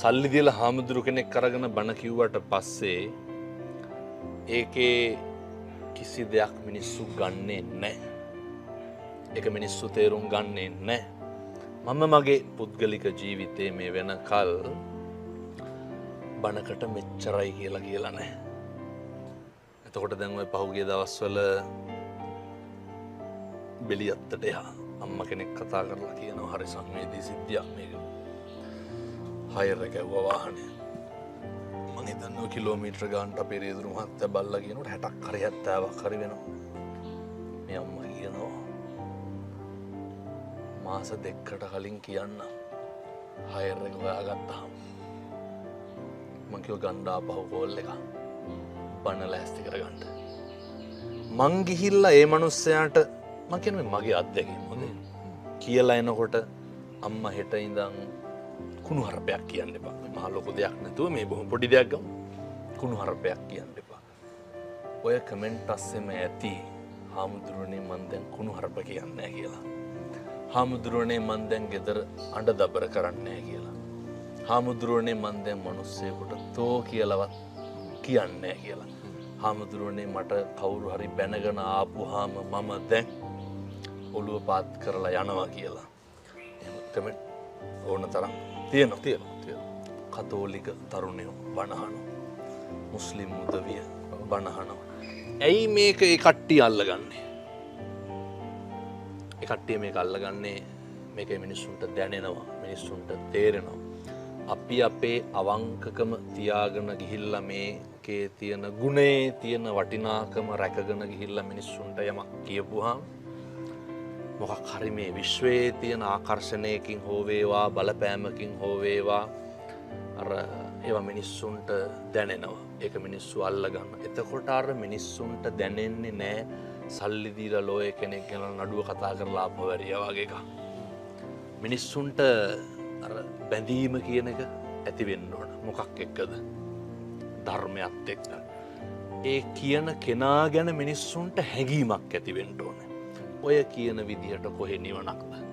සල්ලි දීලා හාමුදුරු කෙනෙක් අරගෙන බණ කිව්වට පස්සේ ඒකේ කිසි දෙයක් මිනිස්සු ගන්නෙ නැහැ. ඒක මිනිස්සු තේරුම් ගන්නෙ නැහැ. මම මගේ පුද්ගලික ජීවිතේ මේ වෙනකල් බණකට මෙච්චරයි කියලා නැහැ. එතකොට දැන් ඔය පහුගිය දවස්වල බෙලියත්තට එහා අම්මා කෙනෙක් කතා කරලා කියනවා හරි සංවේදී සිද්ධියක් මේක. හයර ගැව්වා වාහනේ. මම හිතන්නේ කිලෝමීටර ගානට අපේ රේදුරු මහත්තයා බල්ලා කියනකොට 60ක් හරි 70ක් හරි වෙනවා. මේ අම්මා කියනවා මාස දෙකකට කලින් කියන්න හයර් එක හොයාගත්තාම මං කිව්වා ගන්න ආපහු කෝල් එක බණ ලෑස්ති කරගන්න. මං ගිහිල්ලා ඒ මිනිස්සයාට මං කියන්නේ මගේ අත්දැකීම හොඳේ. කියලා එනකොට අම්මා හෙට ඉඳන් කුණු හරපයක් කියන්න එපා. මහ ලොකු දෙයක් නැතුව මේ බොහොම පොඩි දෙයක් ගමු. කුණු හරපයක් කියන්න එපා. ඔය කමෙන්ට් අස්සෙම ඇති හාමුදුරනේ මං දැන් කුණු හරප කියන්නේ නැහැ කියලා. හාමුදුරුවනේ මන් දැන් ගෙදර අඬ දබර කරන්නේ නැහැ කියලා. හාමුදුරුවනේ මන් දැන් මිනිස්සෙකුට තෝ කියලාවත් කියන්නේ නැහැ කියලා. හාමුදුරුවනේ මට කවුරු හරි බැනගෙන ආපුවාම මම දැන් ඔළුව පාත් කරලා යනවා කියලා. කමෙන්ට් ඕන තරම් තියෙනවා. කතෝලික තරුණයෝ බණහනවා. මුස්ලිම් උදවිය බණහනවා. ඇයි මේක ඒ කට්ටිය අල්ලගන්නේ? ඒ කට්ටිය මේක අල්ලගන්නේ මේක මිනිස්සුන්ට දැනෙනවා, මිනිස්සුන්ට තේරෙනවා. අපි අපේ අවංකකම තියාගෙන ගිහිල්ලා මේකේ තියෙන ගුණේ තියෙන වටිනාකම රැකගෙන ගිහිල්ලා මිනිස්සුන්ට යමක් කියපුවාම මොකක් හරි මේ විශ්වයේ තියෙන ආකර්ෂණයකින් හෝ වේවා බලපෑමකින් හෝ වේවා අර ඒවා මිනිස්සුන්ට දැනෙනවා. ඒක මිනිස්සු අල්ලගන්න. එතකොට අර මිනිස්සුන්ට දැනෙන්නේ නැහැ සල්ලි දීලා ලෝය කෙනෙක් ගැන නඩුව කතා කරලා ආපුවරියා වගේ එකක්. මිනිස්සුන්ට අර බැඳීම කියන එක ඇති වෙන්න ඕන. මොකක් එක්කද? ධර්මයත් එක්ක. ඒ කියන කෙනා ගැන මිනිස්සුන්ට හැඟීමක් ඇති වෙන්න ඕන. ඔය කියන විදිහට කොහෙ නිවනක්ද?